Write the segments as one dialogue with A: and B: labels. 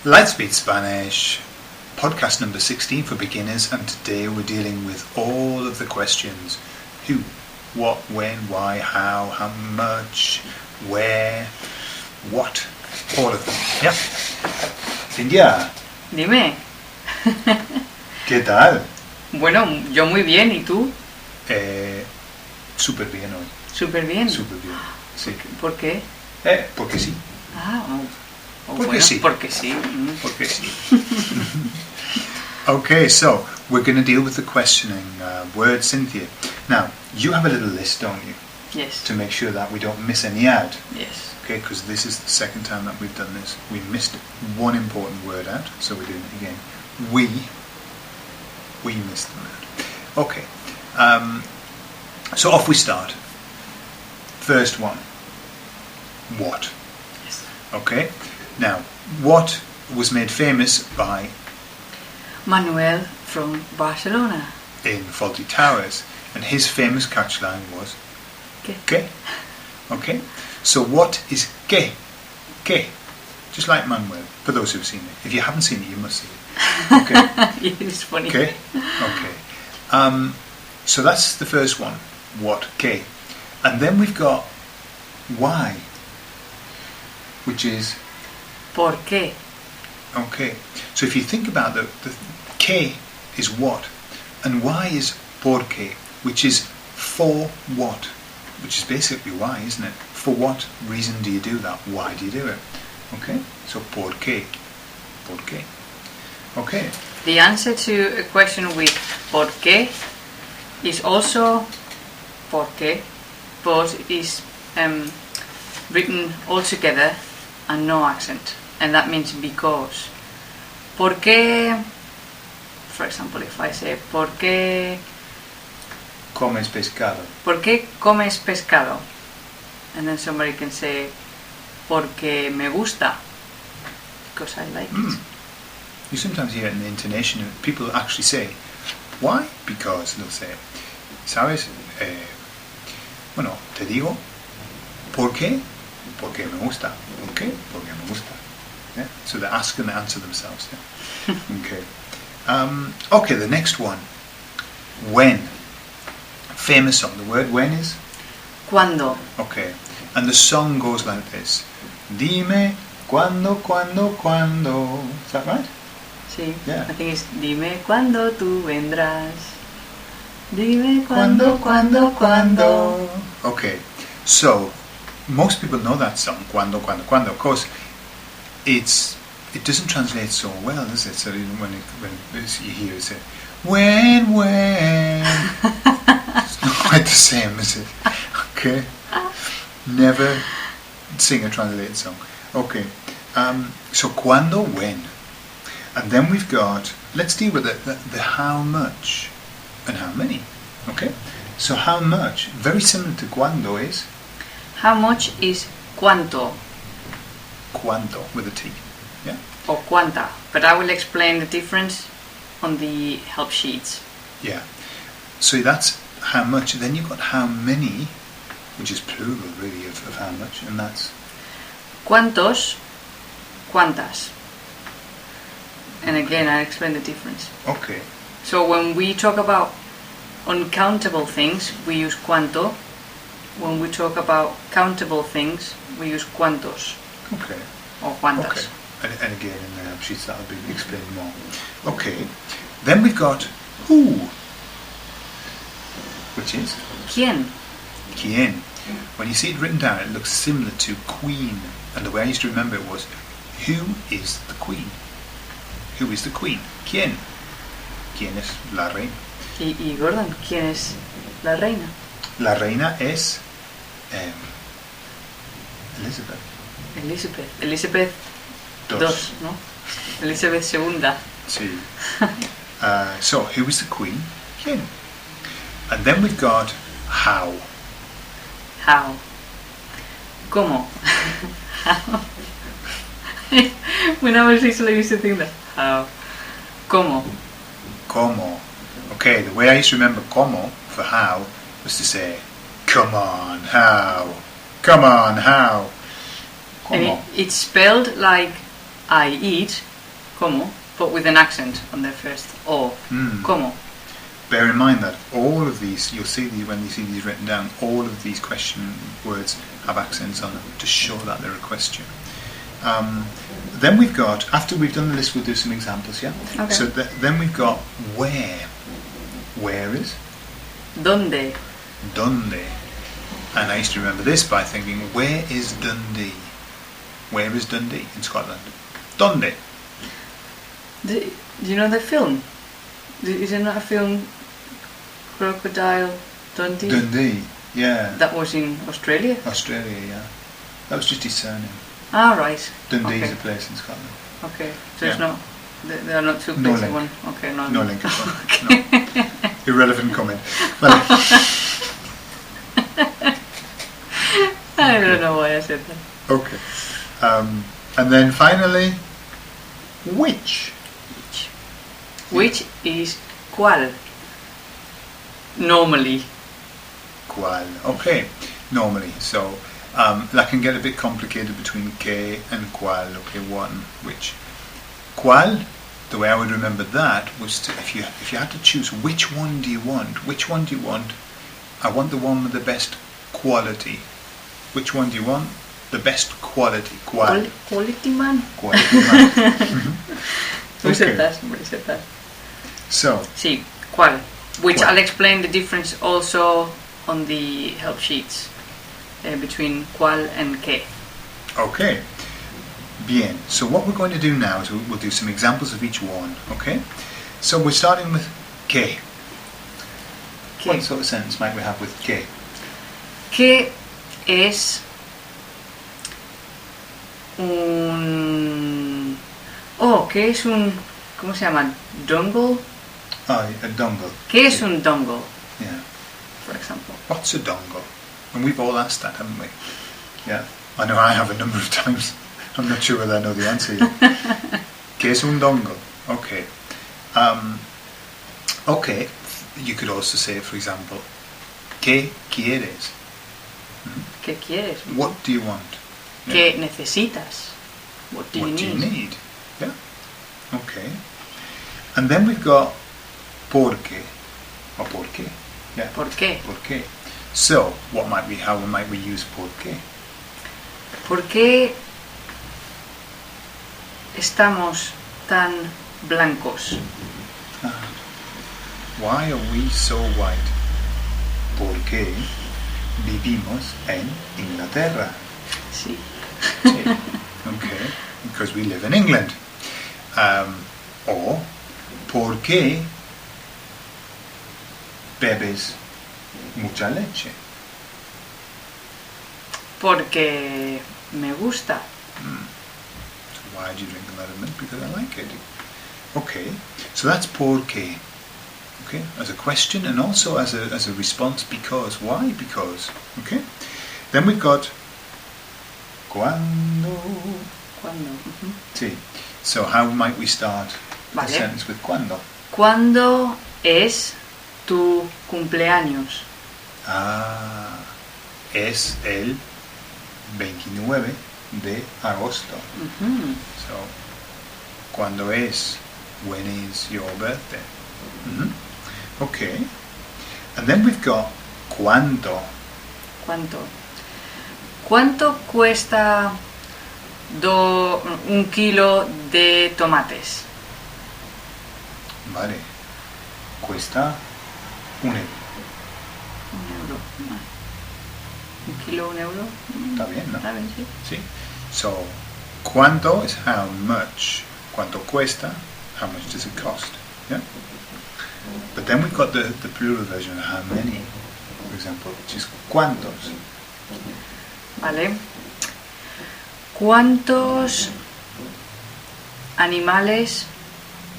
A: LightSpeed Spanish, podcast number 16 for beginners, and today we're dealing with all of the questions. Who, what, when, why, how much, where, what, all of them. Yeah. Cintia.
B: Dime.
A: ¿Qué tal?
B: Bueno, yo muy bien, ¿y tú?
A: Súper bien hoy.
B: Súper bien.
A: Súper bien, sí.
B: ¿Por qué?
A: Porque sí.
B: Porque
A: bueno,
B: sí. Porque sí.
A: Porque sí. Okay, so we're going to deal with the questioning word, Cynthia. Now, you have a little list, don't you?
B: Yes.
A: To make sure that we don't miss any out.
B: Yes.
A: Okay, because this is the second time that we've done this. We missed one important word out, so we're doing it again. We missed them out. Okay, so off we start. First one. What?
B: Yes.
A: Okay, now, what was made famous by
B: Manuel from Barcelona.
A: in Fawlty Towers, and his famous catchline was
B: ¿Qué?
A: ¿Qué? Okay, so what is ¿qué? ¿Qué? Just like Manuel, for those who've seen it. If you haven't seen it, you must see it. Okay.
B: It's funny.
A: Okay. Okay. So that's the first one. What? ¿Qué? And then we've got why, which is
B: ¿Por qué?
A: okay. So if you think about the ¿qué is what, and why is por qué, which is for what, which is basically why, isn't it? For what reason do you do that? Why do you do it? Okay. So por qué. Por qué. Okay.
B: The answer to a question with ¿por qué? Is also ¿por qué? But is written all together and no accent. And that means because. ¿Por qué? For example, if I say ¿por qué
A: Comes pescado.
B: ¿Por qué comes pescado? And then somebody can say porque me gusta, because I like it.
A: You sometimes hear it in the intonation, and people actually say, why? Because, they'll say, ¿sabes? Bueno, te digo, ¿por qué? Porque me gusta. ¿Por qué? Porque me gusta. Yeah? So they ask and they answer themselves. Yeah? Okay. Okay, the next one. When. Famous song. The word when is?
B: ¿Cuándo?
A: Okay. And the song goes like this. Dime cuándo, cuándo, cuándo. Is that right?
B: Sí.
A: Yeah.
B: I think it's dime cuándo tú vendrás. Dime cuándo, cuándo, cuándo.
A: Okay. So, most people know that song, Cuando, Cuando, Cuando. Of course, it doesn't translate so well, does it? So when you hear it say, when. It's not quite the same, is it? Okay. Never sing a translated song. Okay. So cuando, when. And then we've got, let's deal with the how much and how many. Okay. So how much, very similar to cuando is?
B: How much is cuánto?
A: Cuánto with a T. Yeah.
B: Or cuánta. But I will explain the difference on the help sheets.
A: Yeah. So that's how much. Then you've got how many, which is plural really of how much, and that's
B: ¿Cuántos? ¿Cuántas? And again, I explain the difference.
A: okay.
B: So when we talk about uncountable things, we use cuánto. When we talk about countable things, we use cuántos
A: Okay.
B: or cuántas.
A: Okay. And again in the sheets that'll be explained more. Okay. Then we've got who, which is
B: ¿Quién?
A: quién. When you see it written down, it looks similar to queen, and the way I used to remember it was who is the queen? Who is the queen? ¿Quién? ¿Quién es la reina?
B: Y Gordon, ¿quién es la reina?
A: La reina es Elizabeth.
B: Elizabeth II, ¿no? Elizabeth II.
A: Sí. So, who is the queen? ¿Quién? And then we've got how.
B: How? ¿Cómo? How? When I was little, I used to think that. How? ¿Cómo?
A: Como. Okay, the way I used to remember como for how was to say, come on, how? Come on, how? Como.
B: And it's spelled like I eat, como, but with an accent on the first O. Como.
A: Bear in mind that all of these, you'll see when you see these written down, all of these question words have accents on them to show that they're a question. Then we've got, after we've done the list, we'll do some examples, yeah?
B: Okay.
A: So then we've got where. Where is?
B: Donde.
A: Donde. And I used to remember this by thinking, where is Dundee? Where is Dundee in Scotland? Donde?
B: Do you know the film? Is it not a film, Crocodile Dundee?
A: Dundee, yeah.
B: That was in Australia?
A: Australia, yeah. That was just his surname.
B: Ah, right.
A: Dundee
B: Okay.
A: is a place in Scotland.
B: Okay, so
A: Yeah.
B: it's not. There are not two
A: No
B: places.
A: link.
B: One. Okay, no.
A: No link at all. No. Irrelevant comment. Well,
B: I don't know why I said that.
A: okay. And then finally, which?
B: Which is cuál? Normally.
A: Cuál. Okay. Normally. So that can get a bit complicated between que and cuál. Okay, what and which. Cuál, the way I would remember that was to, if you had to choose which one do you want? Which one do you want? I want the one with the best quality. Which one do you want? The best quality. ¿Cuál?
B: Quality man?
A: Quality man.
B: Who said that? Somebody said that.
A: So,
B: Sí, cuál. Which
A: Cuál.
B: I'll explain the difference also on the help sheets between cuál and que.
A: okay. Bien. So what we're going to do now is we'll do some examples of each one. Okay. So we're starting with que.
B: Que.
A: What sort of sentence might we have with que?
B: Que es un... Oh, que es un... ¿Cómo se llama? Dongle?
A: Oh, a dongle.
B: ¿Qué es un dongle,
A: Yeah.
B: for example?
A: What's a dongle? And we've all asked that, haven't we? Yeah. I know I have a number of times. I'm not sure whether I know the answer yet. ¿Qué es un dongle? Okay. Okay. You could also say, for example, ¿qué quieres?
B: ¿Qué quieres?
A: What do you want?
B: ¿Qué necesitas? What do
A: What
B: you
A: do you
B: need?
A: need? Yeah. Okay. And then we've got por qué. Or por qué. Yeah.
B: ¿Por qué?
A: Por qué. So, how might we use por qué?
B: ¿Por qué estamos tan blancos?
A: Why are we so white? Porque vivimos en Inglaterra.
B: Sí.
A: Sí. Okay. Because we live in England. Or, ¿por qué bebes mucha leche?
B: Porque me gusta.
A: So why do you drink a lot of milk? Because I like it. Okay. So that's por qué. Okay, as a question and also as a response because. Why? Because. Okay. Then we've got cuando.
B: ¿Cuándo?
A: Sí. So how might we start
B: Vale.
A: the sentence with cuando?
B: ¿Cuándo es tu cumpleaños?
A: Es el 29 de agosto. So, ¿cuándo es? When is your birthday? Okay. And then we've got cuánto.
B: ¿Cuánto? ¿Cuánto cuesta un kilo de tomates?
A: Vale. Cuesta €1.
B: €1. ¿Un kilo, €1?
A: Está bien, ¿no?
B: Está bien, sí.
A: Sí. So, ¿cuánto is how much? ¿Cuánto cuesta? How much does it cost? Yeah. But then we've got the plural version of how many, for example, which is cuántos.
B: Vale. ¿Cuántos animales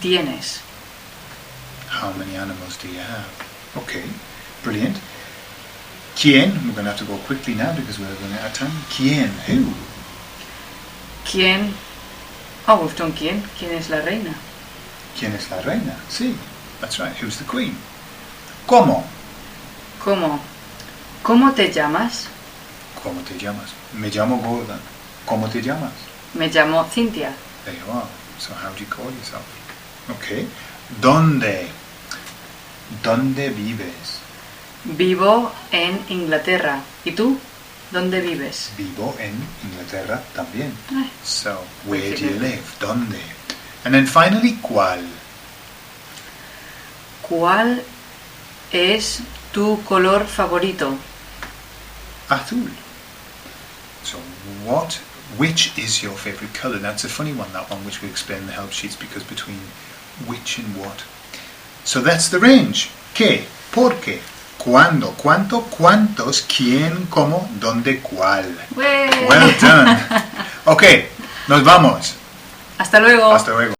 B: tienes?
A: How many animals do you have? Okay, brilliant. ¿Quién? We're going to have to go quickly now because we're running out of time. ¿Quién? Who?
B: ¿Quién? Oh, we've done quién. ¿Quién es la reina?
A: ¿Quién es la reina? Sí, that's right. Who's the queen? ¿Cómo?
B: ¿Cómo? ¿Cómo te llamas?
A: ¿Cómo te llamas? Me llamo Gordon. ¿Cómo te llamas?
B: Me llamo Cintia.
A: There you are. So how do you call yourself? Okay. ¿Dónde? ¿Dónde vives?
B: Vivo en Inglaterra. ¿Y tú? ¿Dónde vives?
A: Vivo en Inglaterra también.
B: Ay,
A: So, where do you
B: coincidente.
A: live? ¿Dónde? And then finally, ¿cuál?
B: ¿Cuál es tu color favorito?
A: Azul. So, which is your favorite color? That's a funny one, that one, which we explain in the help sheets, because between which and what. So that's the range. ¿Qué? ¿Por qué? ¿Cuándo? ¿Cuánto? ¿Cuántos? ¿Quién? ¿Cómo? ¿Dónde? ¿Cuál?
B: ¡Ué!
A: Well done. Ok, nos vamos.
B: Hasta luego.
A: Hasta luego.